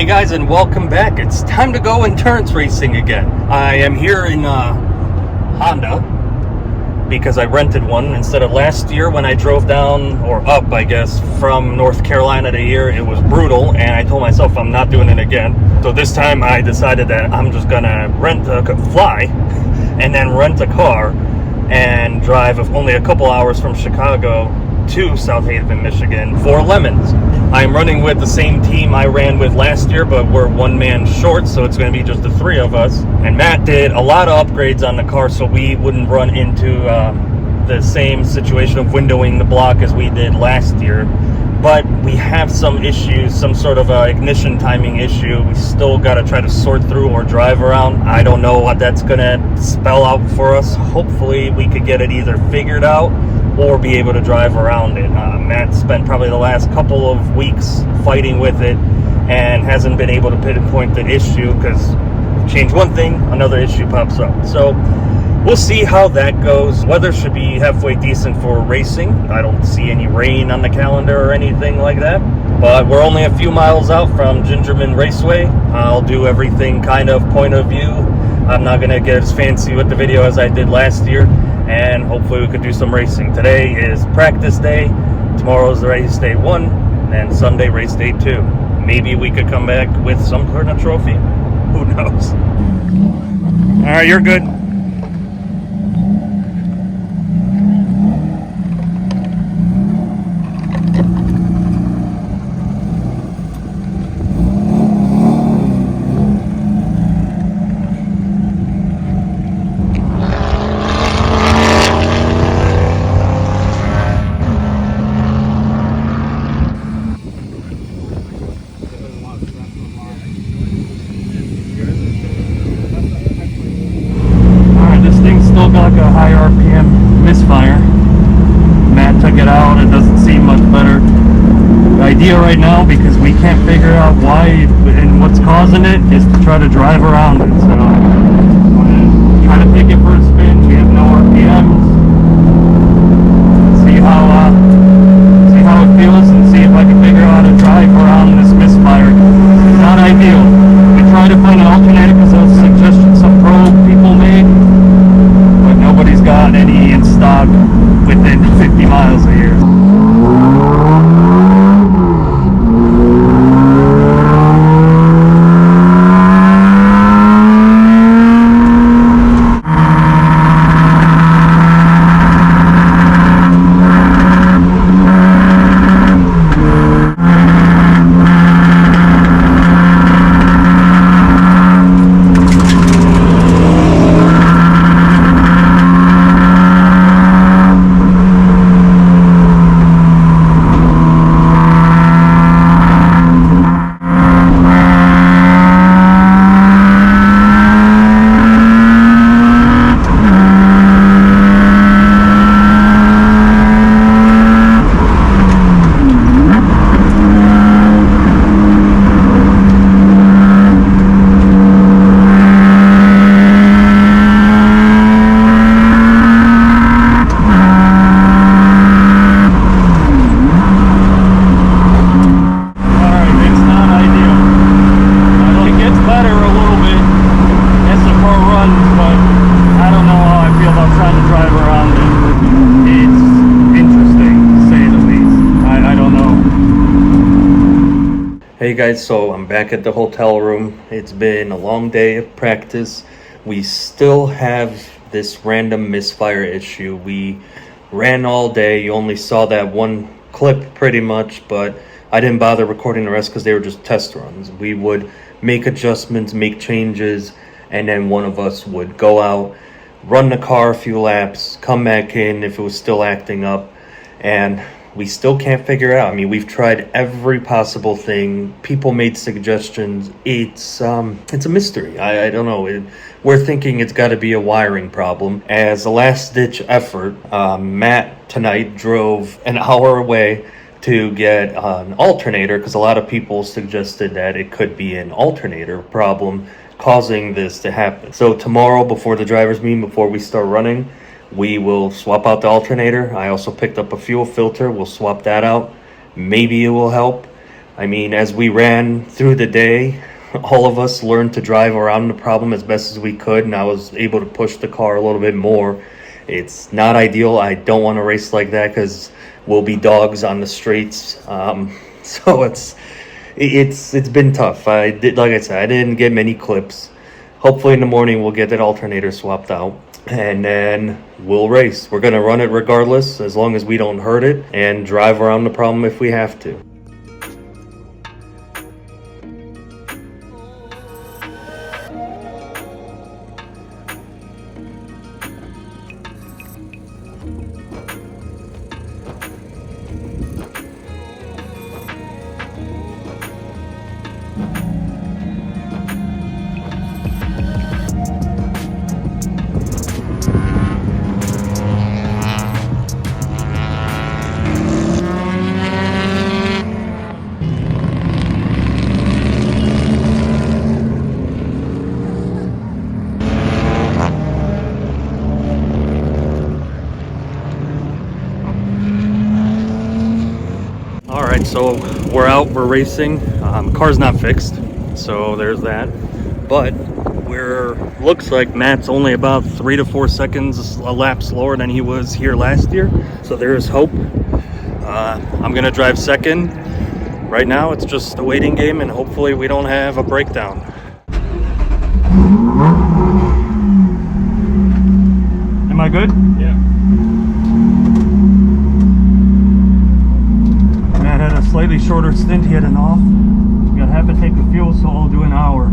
guys, and welcome back. It's time to go endurance racing again. I am here in Honda because I rented one instead of last year when I drove down, or up I guess, from North Carolina to here. It was brutal, and I told myself I'm not doing it again. So this time I decided that I'm just gonna fly and then rent a car and drive only a couple hours from Chicago to South Haven, Michigan for LEMONS. I'm running with the same team I ran with last year, but we're one man short, so it's going to be just the three of us. And Matt did a lot of upgrades on the car so we wouldn't run into the same situation of windowing the block as we did last year. But we have some issues, some sort of ignition timing issue. We still got to try to sort through or drive around. I don't know what that's going to spell out for us. Hopefully we could get it either figured out or be able to drive around it. Matt spent probably the last couple of weeks fighting with it and hasn't been able to pinpoint the issue because change one thing, another issue pops up. So we'll see how that goes. Weather should be halfway decent for racing. I don't see any rain on the calendar or anything like that. But we're only a few miles out from Gingerman Raceway. I'll do everything kind of point of view. I'm not going to get as fancy with the video as I did last year. And hopefully we could do some racing. Today is practice day. Tomorrow's race day 1. And Sunday race day 2. Maybe we could come back with some sort of trophy. Who knows? All right, you're good. Like a high RPM misfire. Matt took it out. It doesn't seem much better. The idea right now, because we can't figure out why and what's causing it, is to try to drive around it. So I'm gonna try to take it for a spin. We have no RPMs. See how it feels, and see if I can figure out how to drive around this misfire. It's not ideal. We tried to find an alternator because that was a suggestion some pro people made. Nobody's got any in stock within 50 miles a year. Hey guys, so I'm back at the hotel room. It's been a long day of practice. We still have this random misfire issue. We ran all day. You only saw that one clip pretty much, but I didn't bother recording the rest because they were just test runs. We would make adjustments, make changes, and then one of us would go out, run the car a few laps, come back in if it was still acting up, and we still can't figure it out. I mean, we've tried every possible thing. People made suggestions. It's a mystery. I don't know. We're thinking it's got to be a wiring problem. As a last-ditch effort, Matt tonight drove an hour away to get an alternator because a lot of people suggested that it could be an alternator problem causing this to happen. So tomorrow, before the driver's meeting, before we start running, we will swap out the alternator. I also picked up a fuel filter. We'll swap that out. Maybe it will help. I mean, as we ran through the day, all of us learned to drive around the problem as best as we could, and I was able to push the car a little bit more. It's not ideal. I don't want to race like that because we'll be dogs on the streets. So it's been tough. Like I said, I didn't get many clips. Hopefully in the morning we'll get that alternator swapped out, and then we'll race. We're gonna run it regardless, as long as we don't hurt it, and drive around the problem if we have to. Alright, so we're out, we're racing. Car's not fixed, so there's that. But looks like Matt's only about 3 to 4 seconds a lap slower than he was here last year. So there's hope. I'm gonna drive second. Right now it's just a waiting game, and hopefully we don't have a breakdown. Am I good? Yeah. Matt had a slightly shorter stint. He had an off. We got half a tank of fuel, so I'll do an hour.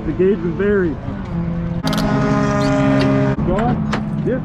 The gauge is buried. Going? Yep.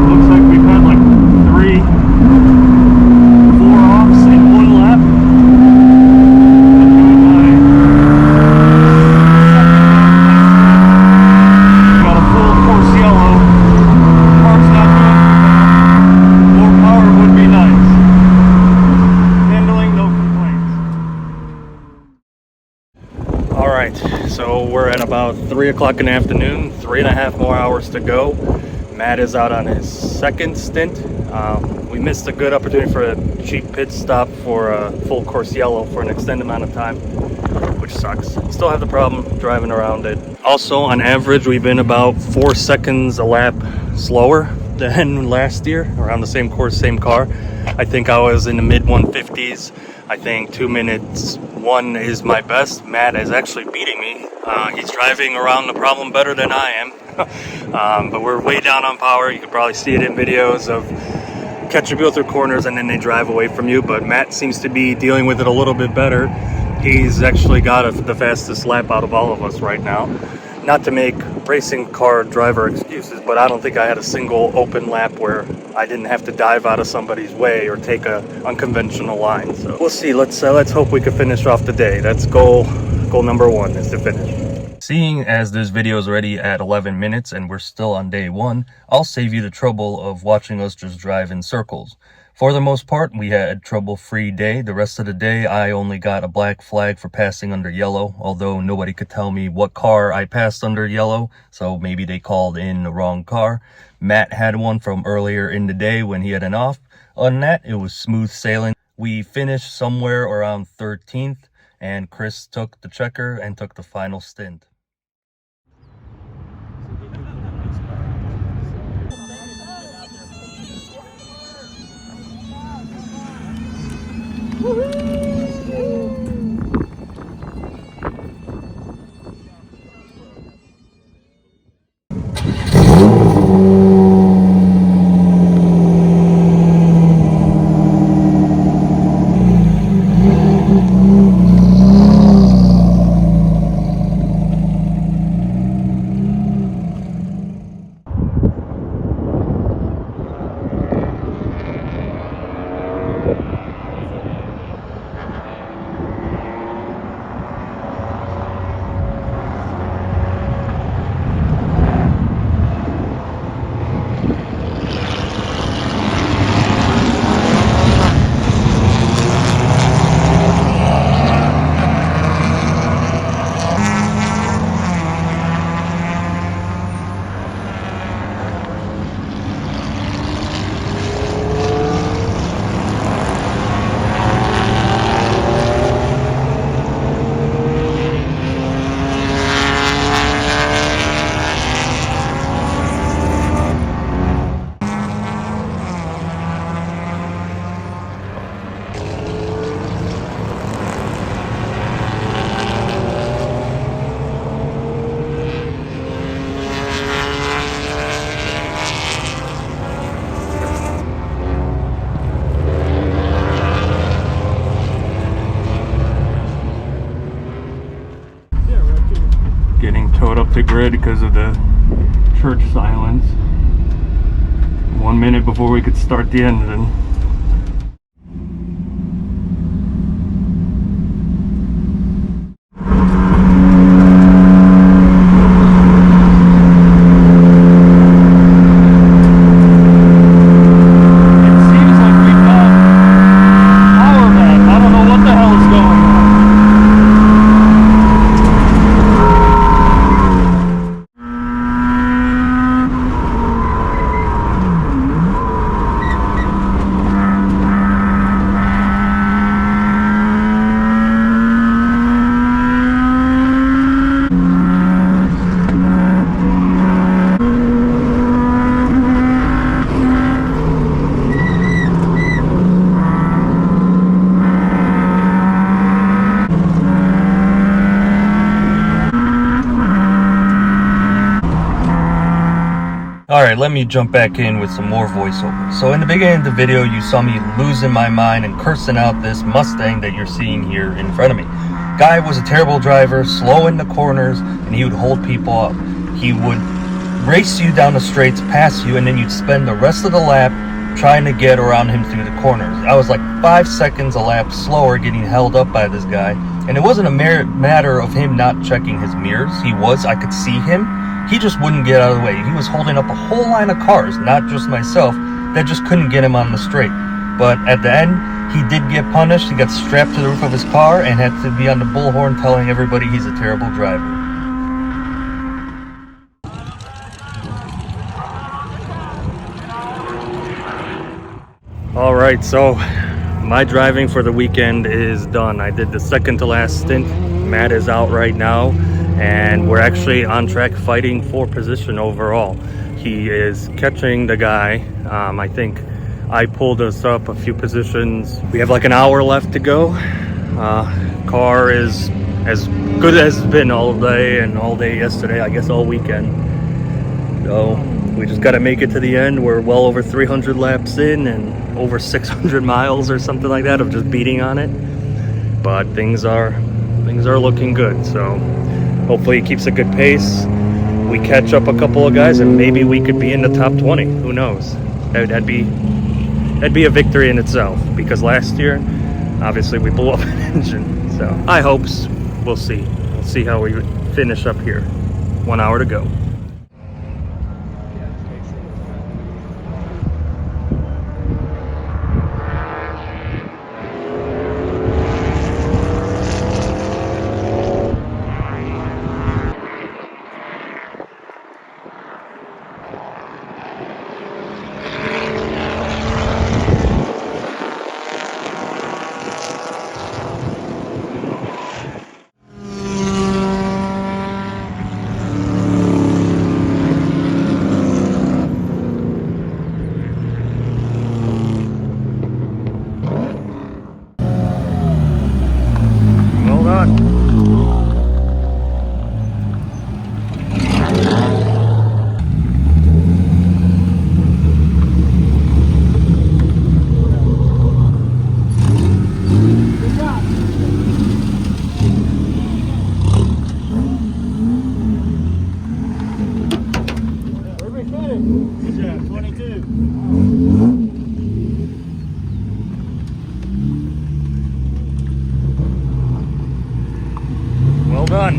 Looks like we've had like 4 offs in 1 lap. Got a full course yellow. Car's not good. More power would be nice. Handling, no complaints. Alright, so we're at about 3 o'clock in the afternoon, 3.5 more hours to go. Matt is out on his second stint. We missed a good opportunity for a cheap pit stop for a full course yellow for an extended amount of time, which sucks. Still have the problem driving around it. Also, on average, we've been about 4 seconds a lap slower than last year, around the same course, same car. I think I was in the mid 150s. I think 2 minutes 1 is my best. Matt is actually beating me. He's driving around the problem better than I am. But we're way down on power. You can probably see it in videos of catch a wheel through corners and then they drive away from you. But Matt seems to be dealing with it a little bit better. He's actually got the fastest lap out of all of us right now. Not to make racing car driver excuses, but I don't think I had a single open lap where I didn't have to dive out of somebody's way or take a unconventional line. So we'll see. Let's hope we can finish off the day. That's goal number 1 is to finish. Seeing as this video is already at 11 minutes and we're still on day 1, I'll save you the trouble of watching us just drive in circles. For the most part, we had a trouble-free day. The rest of the day, I only got a black flag for passing under yellow, although nobody could tell me what car I passed under yellow, so maybe they called in the wrong car. Matt had one from earlier in the day when he had an off. Other than that, it was smooth sailing. We finished somewhere around 13th, and Chris took the checker and took the final stint. Getting towed up the grid because of the church silence. 1 minute before we could start the engine. Alright, let me jump back in with some more voiceover. So in the beginning of the video, you saw me losing my mind and cursing out this Mustang that you're seeing here in front of me. Guy was a terrible driver, slow in the corners, and he would hold people up. He would race you down the straights, pass you, and then you'd spend the rest of the lap trying to get around him through the corners. I was like 5 seconds a lap slower getting held up by this guy. And it wasn't a matter of him not checking his mirrors. I could see him. He just wouldn't get out of the way. He was holding up a whole line of cars, not just myself, that just couldn't get him on the straight. But at the end, he did get punished. He got strapped to the roof of his car and had to be on the bullhorn telling everybody he's a terrible driver. All right, so my driving for the weekend is done. I did the second to last stint. Matt is out right now, and we're actually on track fighting for position overall. He is catching the guy, I think I pulled us up a few positions. We have like an hour left to go. Car is as good as it's been all day and all day yesterday, I guess all weekend. So we just got to make it to the end. We're well over 300 laps in and over 600 miles or something like that of just beating on it. But things are looking good. So hopefully it keeps a good pace. We catch up a couple of guys and maybe we could be in the top 20. Who knows? That'd be a victory in itself, because last year obviously we blew up an engine. So high hopes. We'll see. We'll see how we finish up here. 1 hour to go. Well done. Good job, 22. Well done.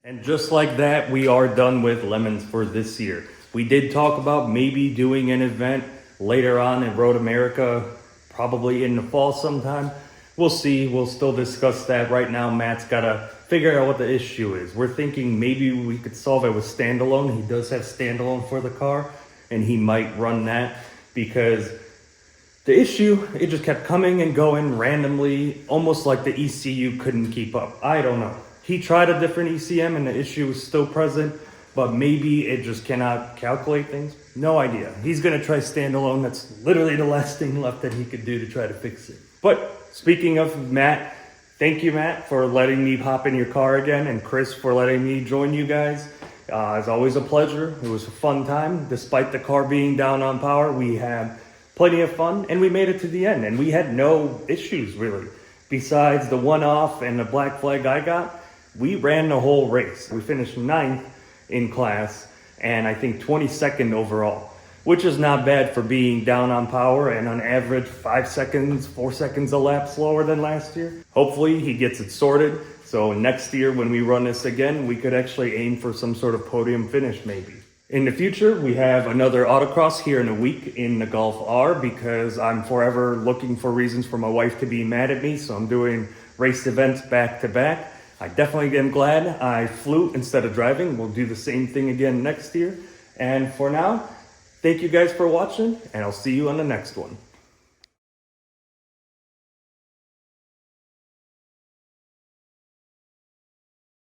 And just like that, we are done with Lemons for this year. We did talk about maybe doing an event later on in Road America, probably in the fall sometime. We'll see. We'll still discuss that. Right now, Matt's got to figure out what the issue is. We're thinking maybe we could solve it with standalone. He does have standalone for the car, and he might run that, because the issue, it just kept coming and going randomly, almost like the ECU couldn't keep up. I don't know. He tried a different ECM and the issue was still present, but maybe it just cannot calculate things. No idea. He's going to try standalone. That's literally the last thing left that he could do to try to fix it. But speaking of Matt, thank you, Matt, for letting me hop in your car again, and Chris for letting me join you guys. It's always a pleasure. It was a fun time. Despite the car being down on power, we had plenty of fun, and we made it to the end, and we had no issues really. Besides the one-off and the black flag I got, we ran the whole race. We finished 9th in class, and I think 22nd overall, which is not bad for being down on power and on average 5 seconds, 4 seconds a lap slower than last year. Hopefully he gets it sorted, so next year when we run this again, we could actually aim for some sort of podium finish maybe. In the future, we have another autocross here in a week in the Gulf R, because I'm forever looking for reasons for my wife to be mad at me, so I'm doing race events back to back. I definitely am glad I flew instead of driving. We'll do the same thing again next year. And for now, thank you guys for watching, and I'll see you on the next one.